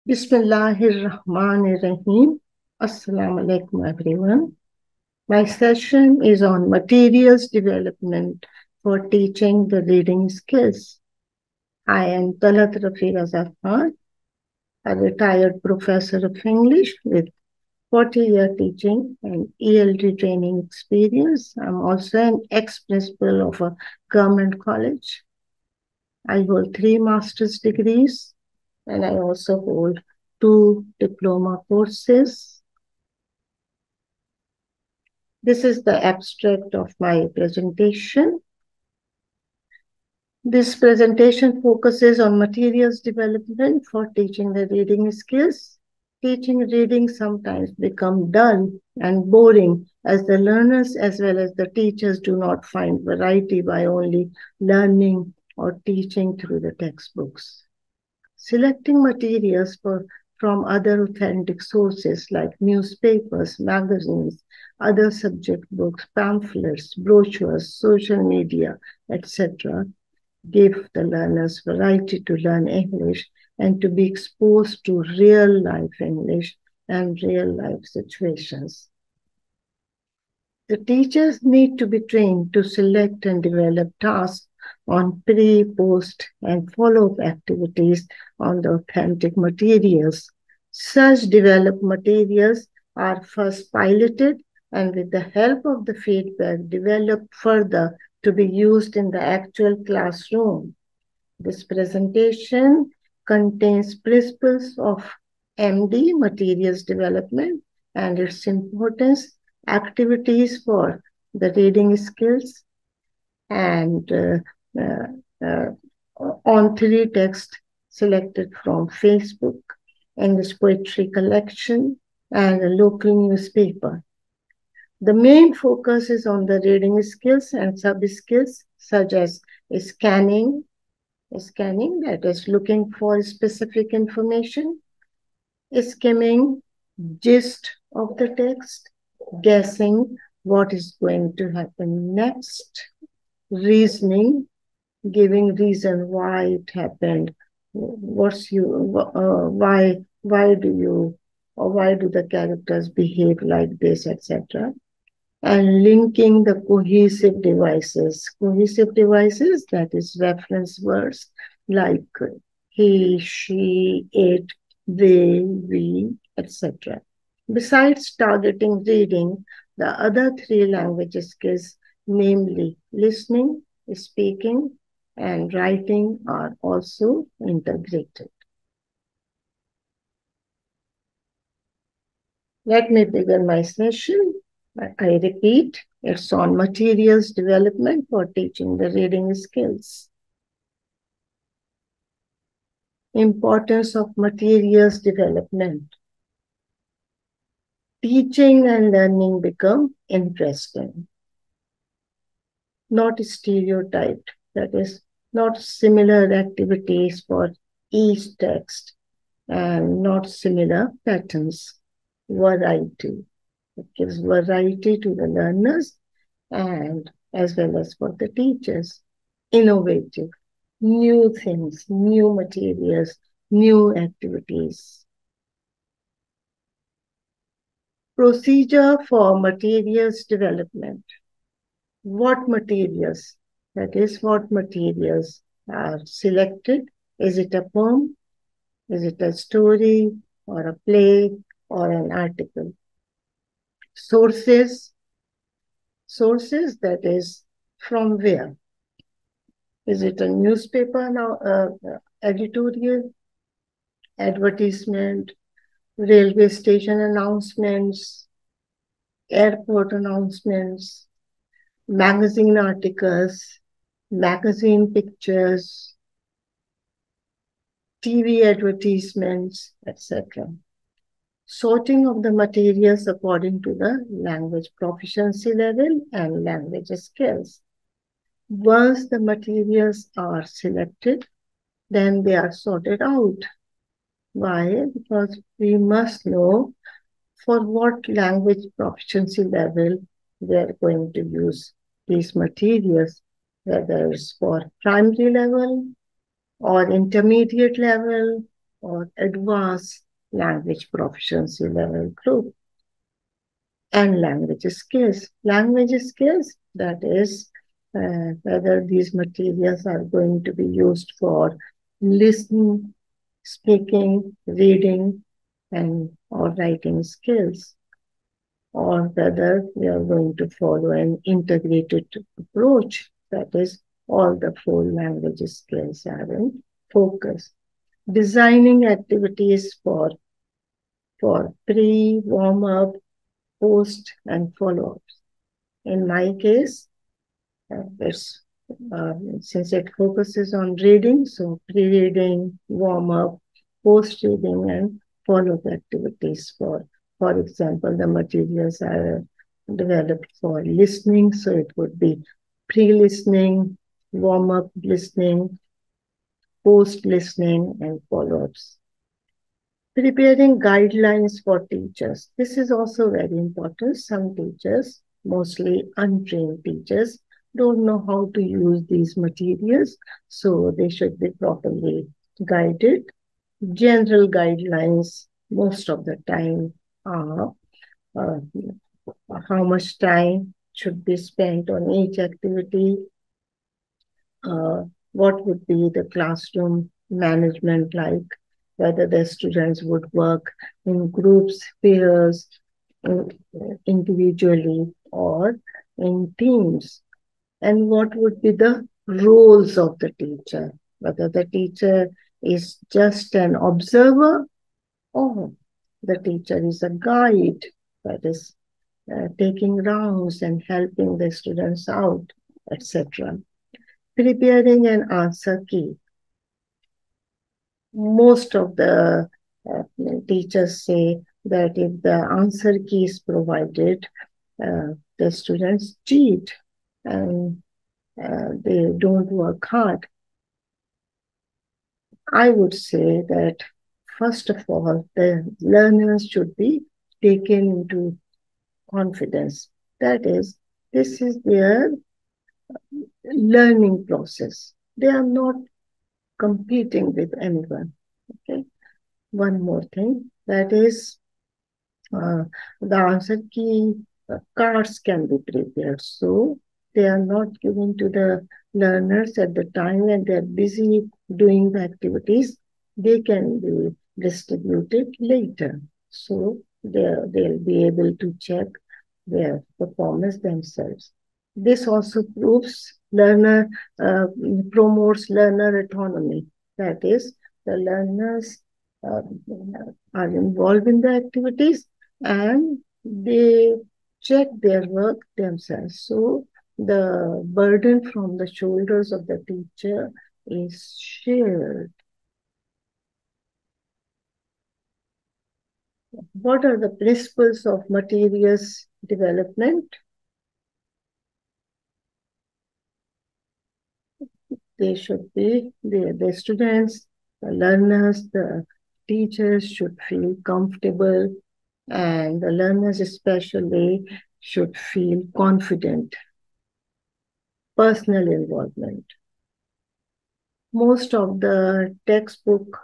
Bismillahirrahmanirrahim. Assalamu alaikum, everyone. My session is on materials development for teaching the reading skills. I am Talat Rafi Raza, a retired professor of English with 40-year teaching and ELD training experience. I'm also an ex-principal of a government college. I hold 3 master's degrees and I also hold 2 diploma courses. This is the abstract of my presentation. This presentation focuses on materials development for teaching the reading skills. Teaching reading sometimes becomes dull and boring as the learners as well as the teachers do not find variety by only learning or teaching through the textbooks. Selecting materials from other authentic sources like newspapers, magazines, other subject books, pamphlets, brochures, social media, etc. give the learners variety to learn English and to be exposed to real life English and real life situations. The teachers need to be trained to select and develop tasks on pre, post, and follow-up activities on the authentic materials. Such developed materials are first piloted and with the help of the feedback developed further to be used in the actual classroom. This presentation contains principles of MD, materials development, and its importance, activities for the reading skills, and on 3 texts selected from Facebook, English poetry collection, and a local newspaper. The main focus is on the reading skills and sub-skills such as scanning, that is looking for specific information, skimming, gist of the text, guessing what is going to happen next, reasoning, giving reason why it happened, why do the characters behave like this, etc. And linking the cohesive devices. Cohesive devices, that is reference words like he, she, it, they, we, etc. Besides targeting reading, the other 3 language skills, namely listening, speaking, and writing, are also integrated. Let me begin my session. I repeat, it's on materials development for teaching the reading skills. Importance of materials development. Teaching and learning become interesting, not stereotyped, that is, not similar activities for each text and not similar patterns. Variety. It gives variety to the learners and as well as for the teachers. Innovative, new things, new materials, new activities. Procedure for materials development. What materials? That is, what materials are selected? Is it a poem? Is it a story or a play or an article? Sources, that is, from where? Is it a newspaper now, editorial, advertisement, railway station announcements, airport announcements, magazine articles, magazine pictures, TV advertisements, etc. Sorting of the materials according to the language proficiency level and language skills. Once the materials are selected, then they are sorted out. Why? Because we must know for what language proficiency level we are going to use these materials, whether it's for primary level or intermediate level or advanced language proficiency level group. And language skills. Language skills, that is, whether these materials are going to be used for listening, speaking, reading, and or writing skills, or whether we are going to follow an integrated approach, that is, all the four language skills are in focus. Designing activities for pre, warm up, post, and follow ups. In my case, it's since it focuses on reading, so pre-reading, warm-up, post-reading, and follow-up activities. For example, the materials are developed for listening, so it would be pre-listening, warm-up listening, post-listening, and follow-ups. Preparing guidelines for teachers. This is also very important. Some teachers, mostly untrained teachers, don't know how to use these materials, so they should be properly guided. General guidelines, most of the time, are uh, how much time should be spent on each activity, uh, what would be the classroom management like, whether the students would work in groups, pairs, individually, or in teams, and what would be the roles of the teacher, whether the teacher is just an observer or the teacher is a guide, that is taking rounds and helping the students out, etc. Preparing an answer key. Most of the uh, teachers say that if the answer key is provided, the students cheat and they don't work hard. I would say that first of all, the learners should be taken into confidence. That is, this is their learning process. They are not competing with anyone. Okay. One more thing, that is uh, the answer key cards can be prepared. So they are not given to the learners at the time when they are busy doing the activities. They can be distributed later. So they'll be able to check their performance themselves. This also uh, promotes learner autonomy. That is, the learners uh, are involved in the activities and they check their work themselves. So the burden from the shoulders of the teacher is shared. What are the principles of materials development? They should be the students, the learners, the teachers should feel comfortable, and the learners especially should feel confident. Personal involvement. Most of the textbook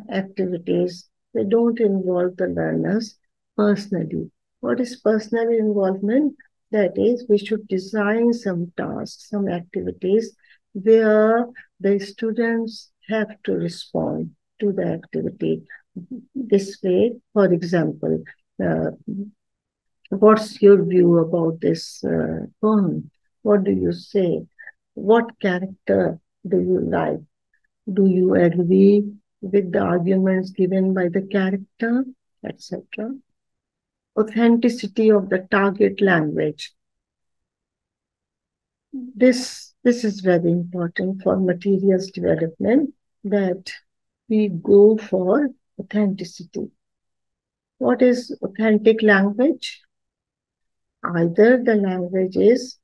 activities, they don't involve the learners personally. What is personal involvement? That is, we should design some tasks, some activities where the students have to respond to the activity. This way, for example, uh, what's your view about this poem? What do you say? What character do you like? Do you agree with the arguments given by the character, etc.? Authenticity of the target language. This is very important for materials development, that we go for authenticity. What is authentic language? Either the language is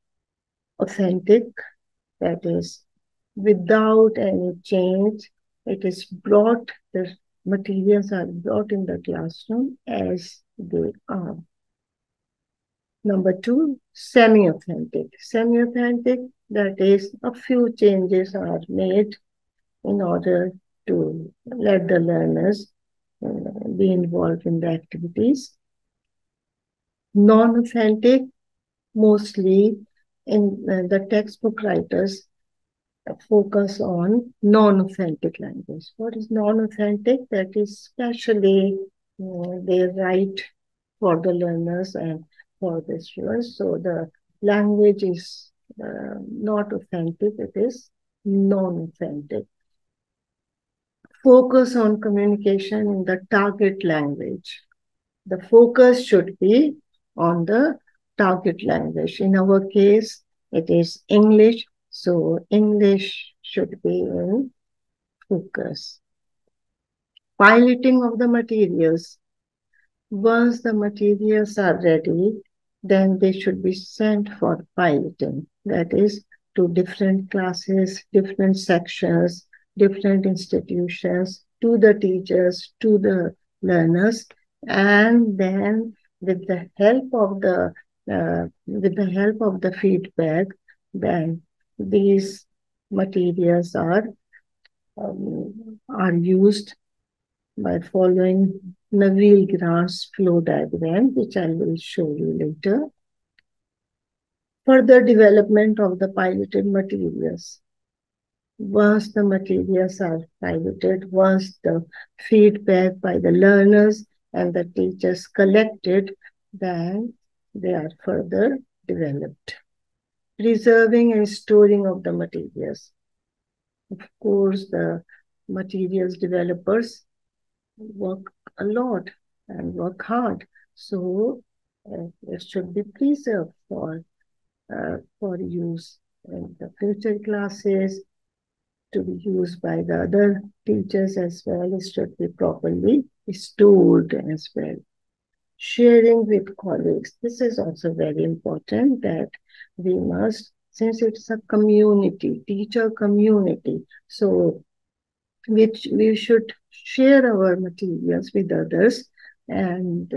authentic, that is, without any change, it is brought, the materials are brought in the classroom as they are. Number two, semi-authentic. Semi-authentic, that is, a few changes are made in order to let the learners be involved in the activities. Non-authentic, mostly in the textbook writers focus on non-authentic language. What is non-authentic? That is especially they write for the learners and for the students. So the language is not authentic, it is non-authentic. Focus on communication in the target language. The focus should be on the target language. In our case, it is English, so English should be in focus. Piloting of the materials. Once the materials are ready, then they should be sent for piloting. That is, to different classes, different sections, different institutions, to the teachers, to the learners, and then with the help of the feedback, then these materials are used by following Neville Grant's flow diagram, which I will show you later. Further development of the piloted materials. Once the materials are piloted, once the feedback by the learners and the teachers collected, then they are further developed. Preserving and storing of the materials. Of course, the materials developers work a lot and work hard. So it should be preserved for use in the future classes, to be used by the other teachers as well. It should be properly stored as well. Sharing with colleagues. This is also very important, that we must, since it's a community, teacher community, so which we should share our materials with others, and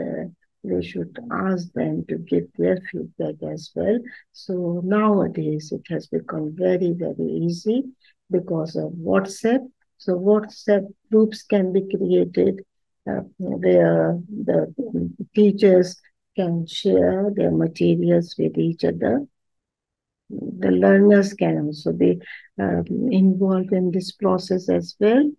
we should ask them to give their feedback as well. So nowadays it has become very, very easy because of WhatsApp. So WhatsApp groups can be created where the teachers can share their materials with each other. The learners can also be involved in this process as well.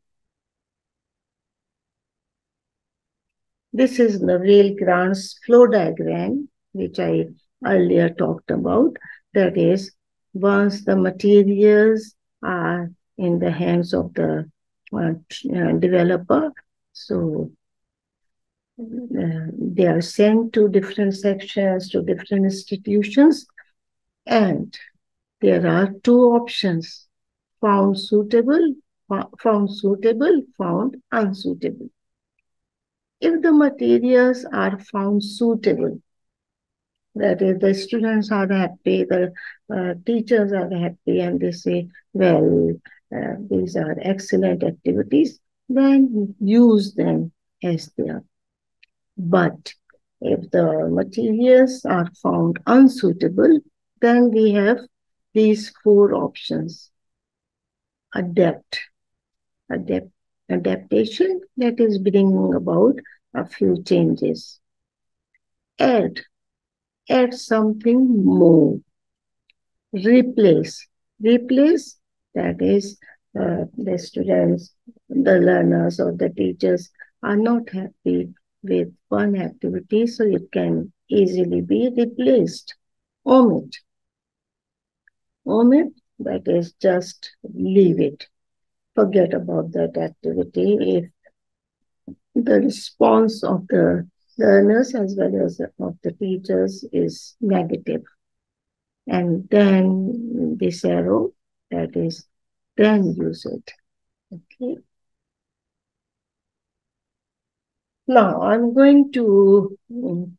This is Neville Grant's flow diagram, which I earlier talked about. That is, once the materials are in the hands of the developer, so they are sent to different sections, to different institutions, and there are two options: found suitable, found unsuitable. If the materials are found suitable, that is, the students are happy, the teachers are happy, and they say, well, these are excellent activities, then use them as they are. But if the materials are found unsuitable, then we have these four options. Adaptation, that is bringing about a few changes. Add something more. Replace, that is, the students, the learners, or the teachers are not happy with one activity, so it can easily be replaced. Omit, that is, just leave it. Forget about that activity if the response of the learners as well as of the teachers is negative. And then this arrow, that is, then use it. Okay. Now I'm going to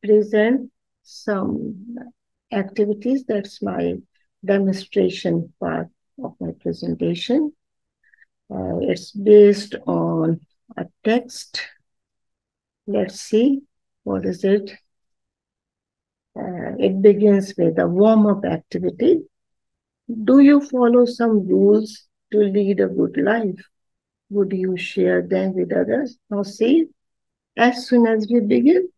present some activities. That's my demonstration part of my presentation. It's based on a text. Let's see, what is it? It begins with a warm-up activity. Do you follow some rules to lead a good life? Would you share them with others? Now, see, as soon as we begin,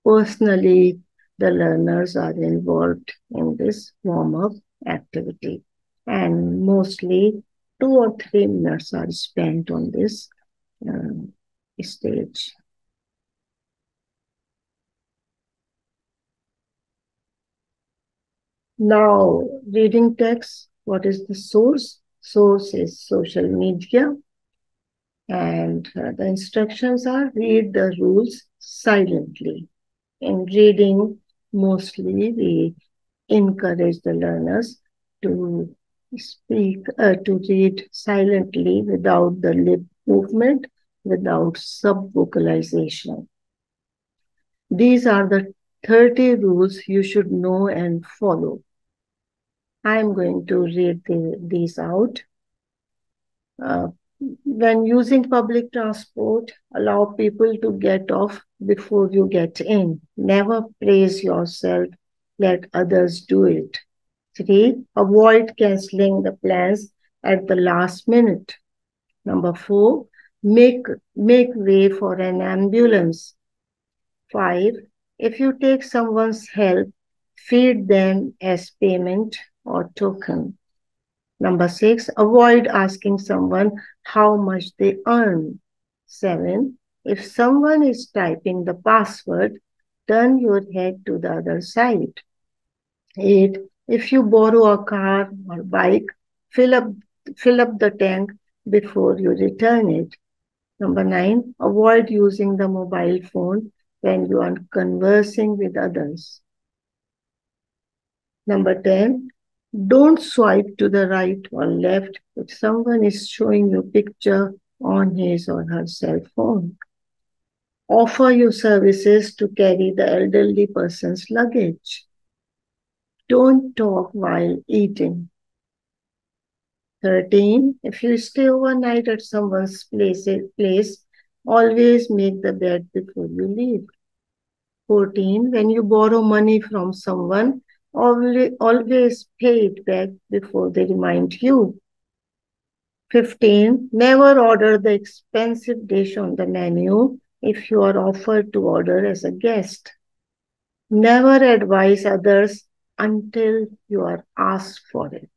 personally, the learners are involved in this warm-up activity. And mostly 2 or 3 minutes are spent on this uh, stage. Now, reading text, what is the source? Source is social media, and the instructions are read the rules silently. In reading, mostly we encourage the learners to to read silently without the lip movement, without sub-vocalization. These are the 30 rules you should know and follow. I'm going to read these out. Uh, when using public transport, allow people to get off before you get in. Never praise yourself, let others do it. 3. Avoid canceling the plans at the last minute. Number 4. Make, make way for an ambulance. 5. If you take someone's help, feed them as payment or token. Number 6. Avoid asking someone how much they earn. 7. If someone is typing the password, turn your head to the other side. 8. If you borrow a car or bike, fill up, fill up the tank before you return it. Number 9. Avoid using the mobile phone when you are conversing with others. Number 10. Don't swipe to the right or left if someone is showing you a picture on his or her cell phone. Offer your services to carry the elderly person's luggage. Don't talk while eating. 13. If you stay overnight at someone's place, always make the bed before you leave. 14. When you borrow money from someone, always pay it back before they remind you. 15. Never order the expensive dish on the menu if you are offered to order as a guest. Never advise others until you are asked for it.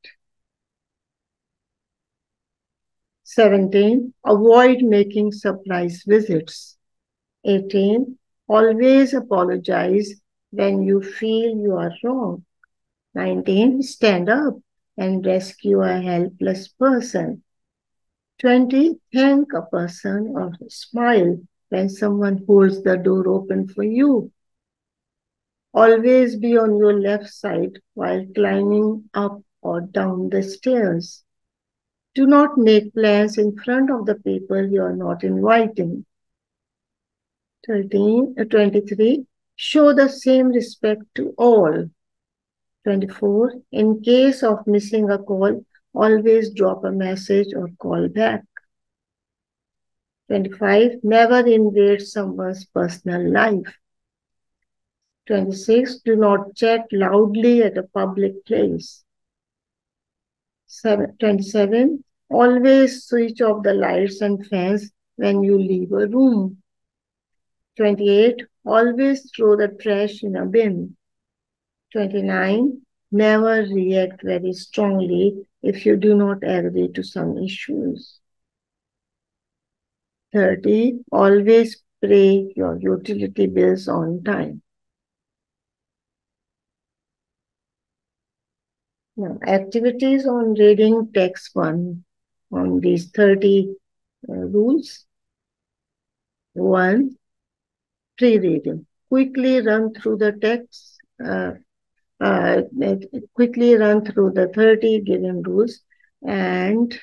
17. Avoid making surprise visits. 18. Always apologize when you feel you are wrong. 19. Stand up and rescue a helpless person. 20. Thank a person or smile when someone holds the door open for you. Always be on your left side while climbing up or down the stairs. Do not make plans in front of the people you are not inviting. 23. Show the same respect to all. 24. In case of missing a call, always drop a message or call back. 25. Never invade someone's personal life. 26. Do not chat loudly at a public place. 27. Always switch off the lights and fans when you leave a room. 28. Always throw the trash in a bin. 29. Never react very strongly if you do not agree to some issues. 30. Always pay your utility bills on time. Now, activities on reading text 1 on these 30 rules. 1. Pre-reading. Quickly run through the text. Quickly run through the 30 given rules and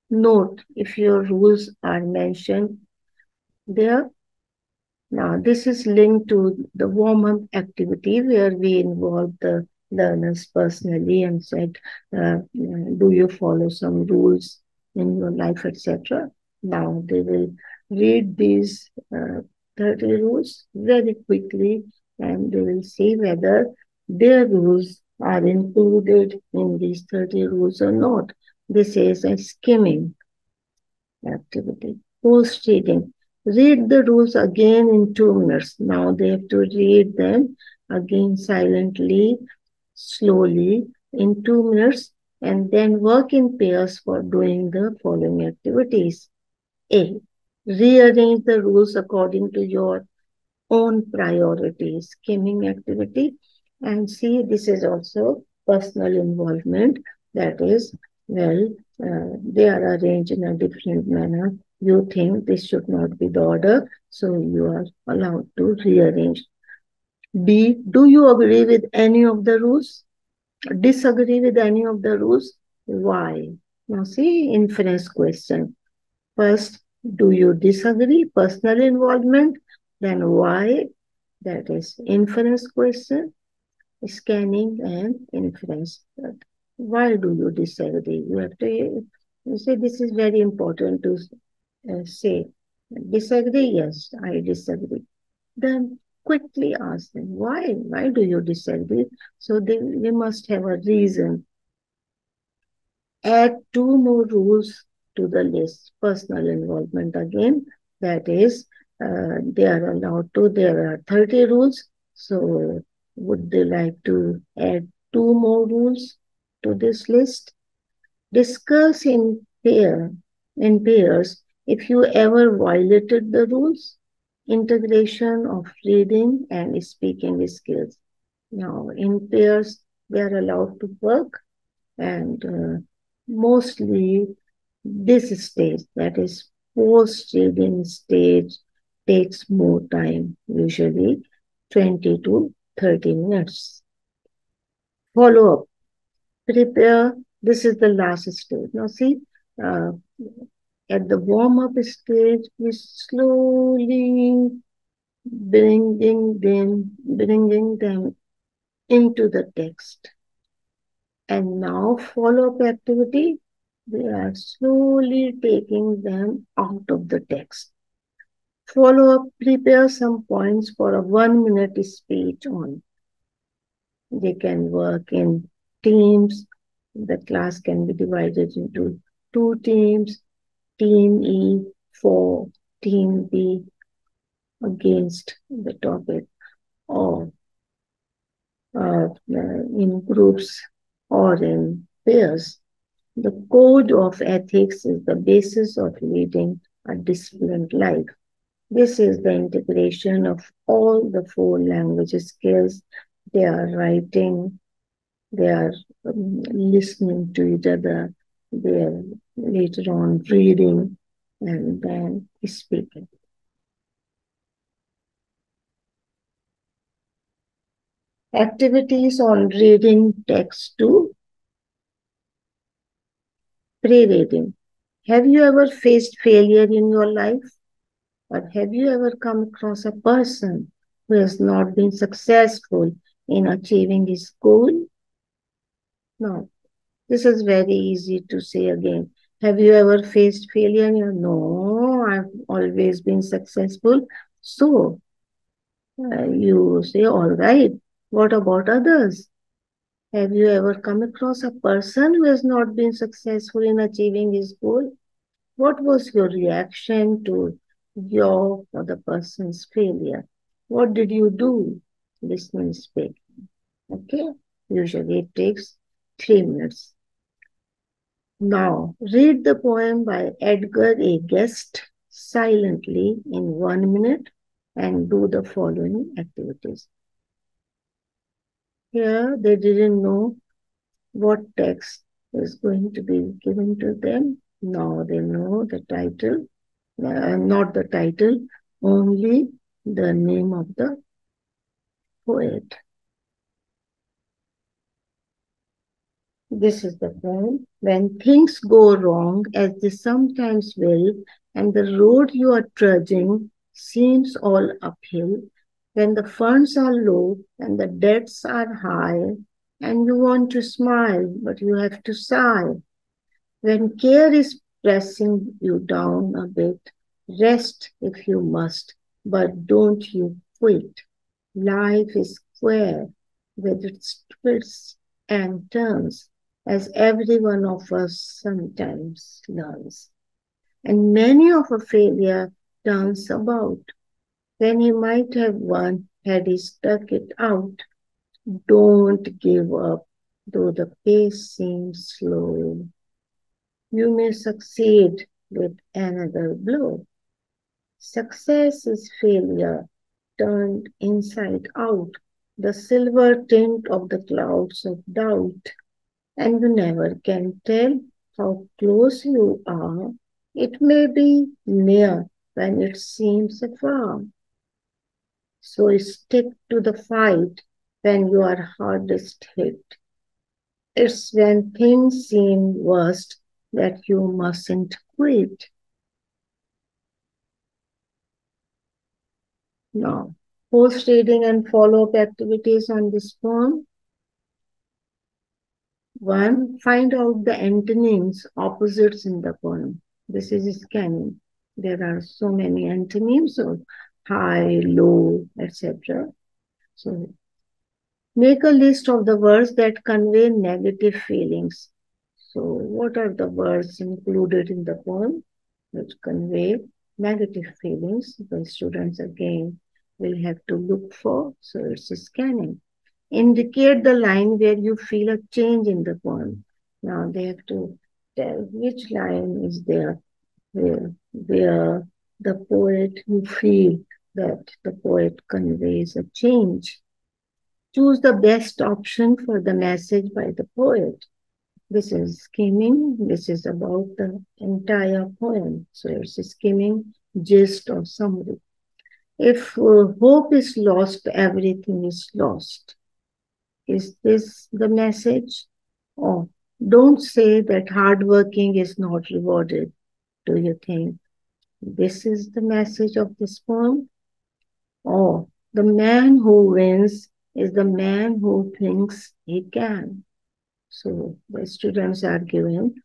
note if your rules are mentioned there. Now, this is linked to the warm-up activity where we involve the learners personally and said, do you follow some rules in your life, etc. Now, they will read these 30 rules very quickly and they will see whether their rules are included in these 30 rules or not. This is a skimming. activity. Post reading. Read the rules again in 2 minutes. Now they have to read them again silently, slowly in 2 minutes, and then work in pairs for doing the following activities. A. Rearrange the rules according to your own priorities. Skimming activity. And C. This is also personal involvement. That is, well, they are arranged in a different manner. You think this should not be the order, so you are allowed to rearrange. B. Do you agree with any of the rules? Disagree with any of the rules? Why? Now see, inference question. First, do you disagree? Personal involvement. Then why? That is inference question, scanning and inference. Why do you disagree? You have to you say this is very important to say. Disagree? Yes, I disagree. Then quickly ask them, why? Why do you disagree? So they must have a reason. Add 2 more rules to the list. Personal involvement again. That is, they are allowed to, there are 30 rules. So would they like to add 2 more rules to this list? Discuss in pairs if you ever violated the rules. Integration of reading and speaking skills. Now, in pairs, they are allowed to work, and mostly this stage, that is post-reading stage, takes more time, usually 20 to 30 minutes. Follow up. Prepare. This is the last stage. Now see, uh, at the warm-up stage, we slowly bringing them into the text. And now follow-up activity, we are slowly taking them out of the text. Follow-up, prepare some points for a 1 minute speech on. They can work in teams. The class can be divided into 2 teams, Team E for Team B against the topic, or in groups or in pairs. The code of ethics is the basis of leading a disciplined life. This is the integration of all the 4 language skills. They are writing, they are listening to each other, they are later on reading, and then speaking. Activities on reading text to pre-reading. Have you ever faced failure in your life? Or have you ever come across a person who has not been successful in achieving his goal? No. This is very easy to say again. Have you ever faced failure? No, I've always been successful. So you say, all right, what about others? Have you ever come across a person who has not been successful in achieving his goal? What was your reaction to your or the person's failure? What did you do? Listening, speak. Okay? Usually it takes 3 minutes. Now, read the poem by Edgar A. Guest silently in 1 minute and do the following activities. Here, they didn't know what text is going to be given to them. Now they know the title, not the title, only the name of the poet. This is the poem. When things go wrong, as they sometimes will, and the road you are trudging seems all uphill, when the funds are low and the debts are high, and you want to smile, but you have to sigh, when care is pressing you down a bit, rest if you must, but don't you quit. Life is square with its twists and turns, as every one of us sometimes learns. and many of a failure turns about. When he might have won had he stuck it out. Don't give up, though the pace seems slow. You may succeed with another blow. Success is failure turned inside out, the silver tint of the clouds of doubt, and you never can tell how close you are. It may be near when it seems afar. So stick to the fight when you are hardest hit. It's when things seem worst that you mustn't quit. Now, post reading and follow up activities on this poem. One, find out the antonyms, opposites in the poem. This is scanning. There are so many antonyms of high, low, etc. So make a list of the words that convey negative feelings. So what are the words included in the poem which convey negative feelings? The students again will have to look for. So it's scanning. Indicate the line where you feel a change in the poem. Now they have to tell which line is there where the poet, you feel that the poet conveys a change. Choose the best option for the message by the poet. This is skimming. This is about the entire poem. So it's a skimming gist or summary. If hope is lost, everything is lost. Is this the message? Or don't say that hard working is not rewarded. Do you think this is the message of this poem? Or the man who wins is the man who thinks he can. So the students are given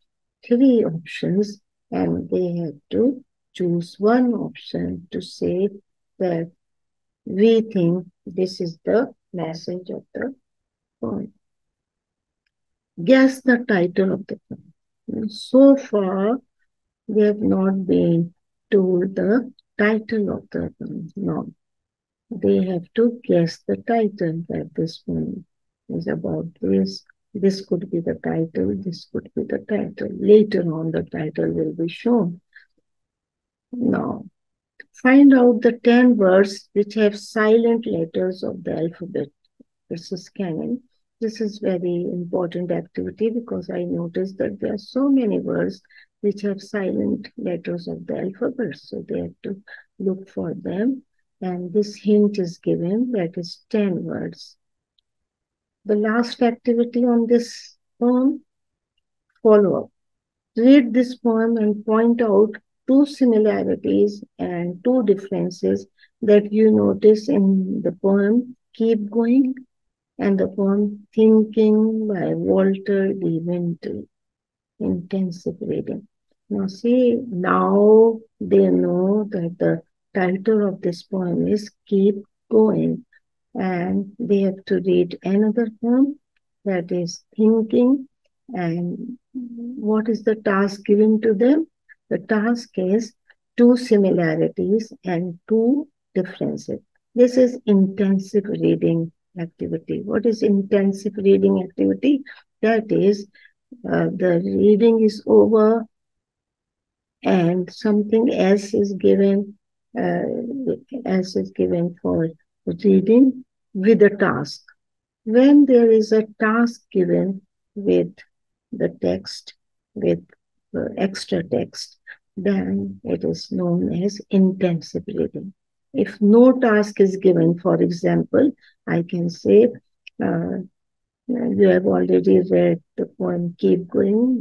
three options and they have to choose one option to say that we think this is the message of the poem. Guess the title of the poem. So far, they have not been told the title of the poem. No, they have to guess the title that this poem is about. This could be the title, this could be the title. Later on, the title will be shown. Now, find out the 10 words which have silent letters of the alphabet. This is scanning. This is very important activity because I noticed that there are so many words which have silent letters of the alphabet. So they have to look for them. And this hint is given, that is 10 words. The last activity on this poem, follow up. Read this poem and point out two similarities and two differences that you notice in the poem Keep Going and the poem Thinking by Walter D. Wintle. Intensive reading. Now see, now they know that the title of this poem is Keep Going, and they have to read another poem that is Thinking. And what is the task given to them? The task is two similarities and two differences. This is intensive reading activity. What is intensive reading activity? That is, the reading is over and something else is given, for reading with a task. When there is a task given with the text, with extra text, then it is known as intensive reading. If no task is given, for example, I can say, you have already read the poem Keep Going,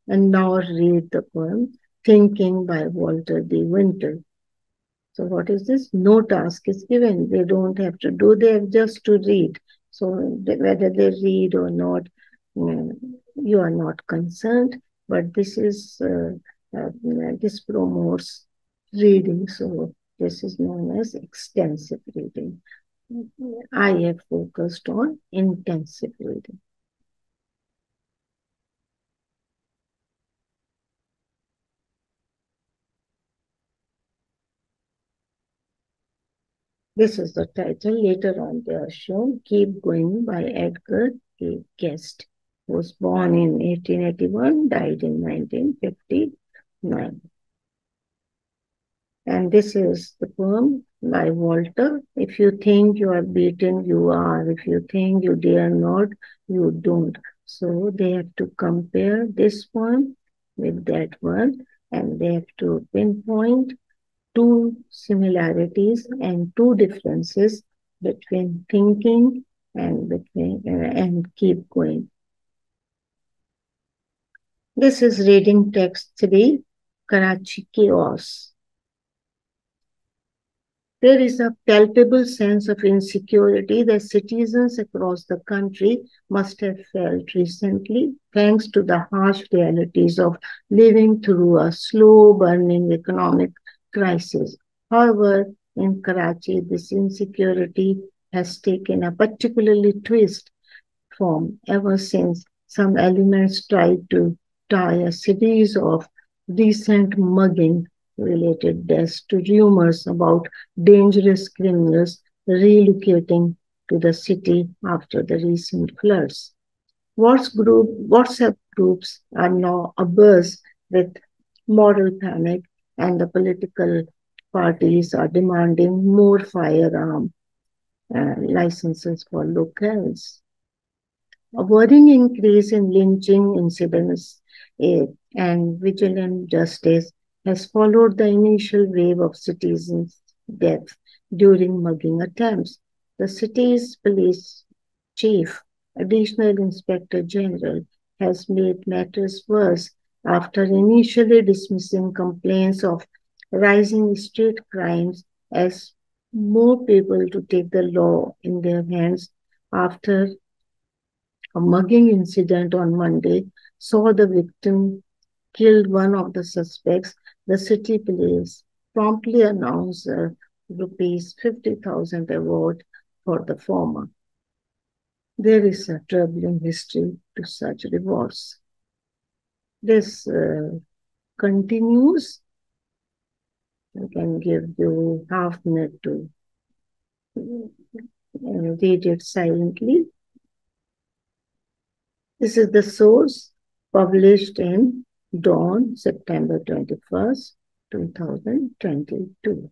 and now read the poem Thinking by Walter D. Winter. So what is this? No task is given. They don't have to do, they have just to read. So whether they read or not, you are not concerned, but this promotes reading. So this is known as extensive reading. I have focused on intensive reading. This is the title. Later on, they are shown Keep Going by Edgar A. Guest, who was born in 1881, died in 1959. And this is the poem by Walter. If you think you are beaten, you are. If you think you dare not, you don't. So they have to compare this poem with that one, and they have to pinpoint two similarities and two differences between thinking and keep going. This is reading text 3, Karachi Chaos. There is a palpable sense of insecurity that citizens across the country must have felt recently, thanks to the harsh realities of living through a slow burning economic crisis. However, in Karachi, this insecurity has taken a particularly twist form ever since some elements tried to tie a series of recent mugging related deaths to rumors about dangerous criminals relocating to the city after the recent floods. WhatsApp groups are now abuzz with moral panic, and the political parties are demanding more firearm licenses for locals. A worrying increase in lynching incidents and vigilant justice has followed the initial wave of citizens' deaths during mugging attempts. The city's police chief, Additional Inspector General, has made matters worse after initially dismissing complaints of rising street crimes as more people to take the law in their hands after a mugging incident on Monday saw the victim killed one of the suspects. The city police promptly announced a rupees 50,000 award for the former. There is a troubling history to such rewards. This continues. I can give you half minute to read it silently. This is the source published in Dawn, September 21st, 2022.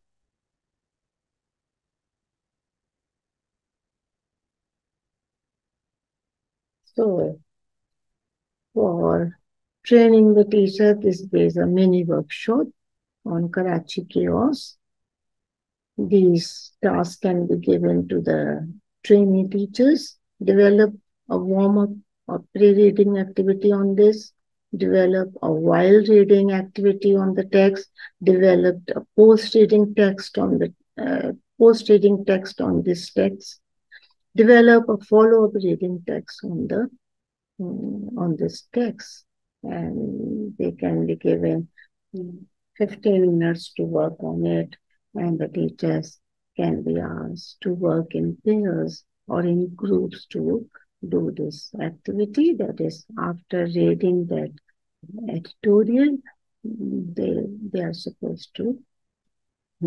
So, for training the teacher, there's a mini workshop on Karachi chaos. These tasks can be given to the trainee teachers, develop a warm-up or pre-reading activity on this, develop a while reading activity on the text, developed a post-reading text on the post-reading text on this text, develop a follow-up reading text on this text, and they can be given 15 minutes to work on it, and the teachers can be asked to work in pairs or in groups to do this activity. That is, after reading that editorial, they are supposed to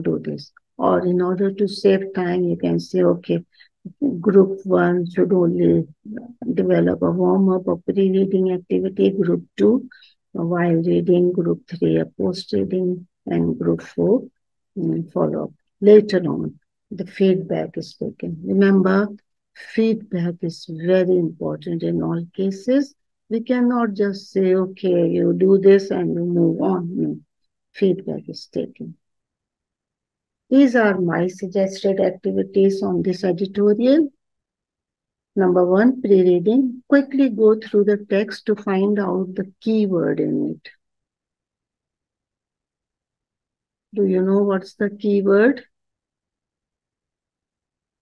do this. Or in order to save time, you can say, okay, Group 1 should only develop a warm-up or pre-reading activity. Group 2, a while reading. Group 3, a post-reading. And Group 4, follow-up. Later on, the feedback is taken. Remember, feedback is very important in all cases. We cannot just say, okay, you do this and you move on. No, feedback is taken. These are my suggested activities on this editorial. Number 1, pre-reading. Quickly go through the text to find out the keyword in it. Do you know what's the keyword?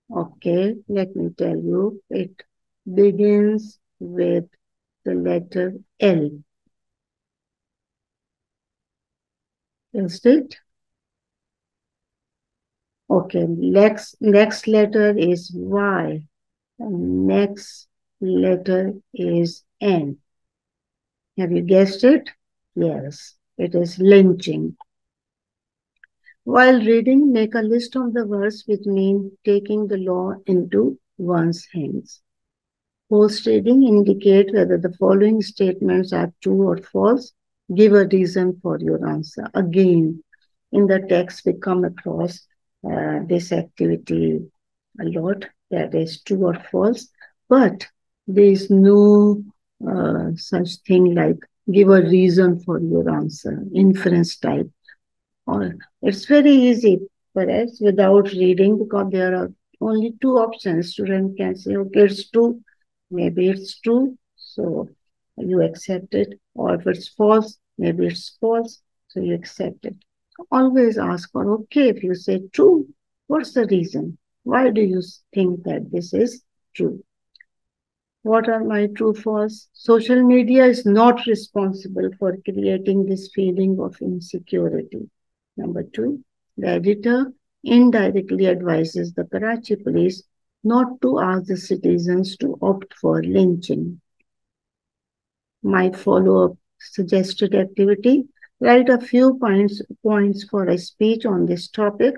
Okay, let me tell you. It begins with the letter L. Is it? Okay, next letter is Y. And next letter is N. Have you guessed it? Yes, it is lynching. While reading, make a list of the words which mean taking the law into one's hands. Post-reading, indicate whether the following statements are true or false. Give a reason for your answer. Again, in the text, we come across this activity a lot, that is true or false, but there is no such thing like give a reason for your answer, inference type. Or it's very easy for us without reading because there are only two options. Student can say, okay, it's true, maybe it's true, so you accept it. Or if it's false, maybe it's false, so you accept it. Always ask for, okay, if you say true, what's the reason? Why do you think that this is true? What are my true false? Social media is not responsible for creating this feeling of insecurity. Number two, the editor indirectly advises the Karachi police not to ask the citizens to opt for lynching. My follow-up suggested activity, write a few points for a speech on this topic.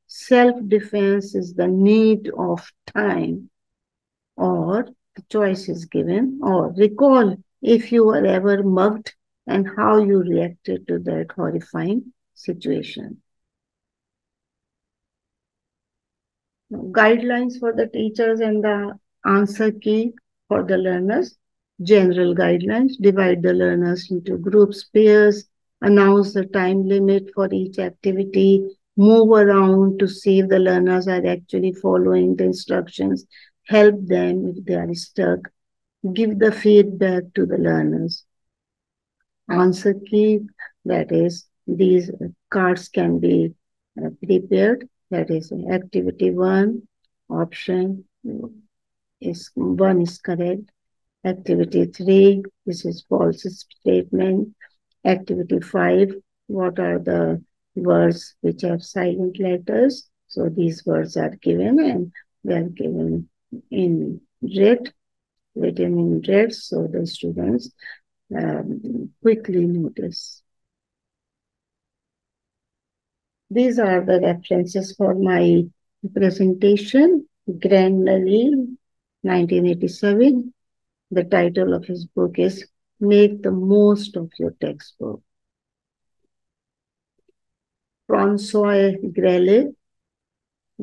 Self-defense is the need of time, or the choice is given, or recall if you were ever mugged and how you reacted to that horrifying situation. Guidelines for the teachers and the answer key for the learners. General guidelines, divide the learners into groups, pairs, announce the time limit for each activity, move around to see if the learners are actually following the instructions, help them if they are stuck, give the feedback to the learners. Answer key, that is, these cards can be prepared. That is, activity one, option is one is correct. Activity three, this is false statement. Activity five, what are the words which have silent letters? So these words are given and they are given in red, written in red, so the students quickly notice. These are the references for my presentation. Granley, 1987. The title of his book is Make the Most of Your Textbook. Francois Grelle,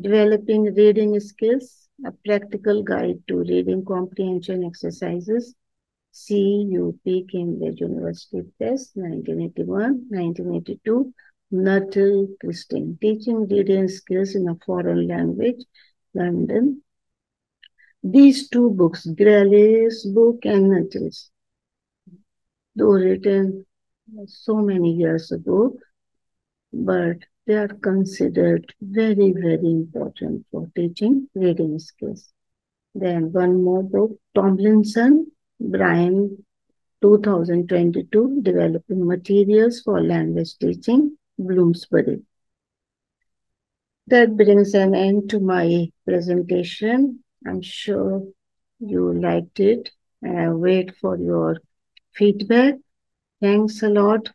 Developing Reading Skills, a practical guide to reading comprehension exercises. CUP, Cambridge University Press, 1981, 1982. Nuttall, Christine, Teaching Reading Skills in a Foreign Language, London. These two books, Grelle's book and Nuttall's, though written so many years ago, but they are considered very, very important for teaching reading skills. Then one more book, Tomlinson, Brian, 2022, Developing Materials for Language Teaching, Bloomsbury. That brings an end to my presentation. I'm sure you liked it, and I wait for your feedback. Thanks a lot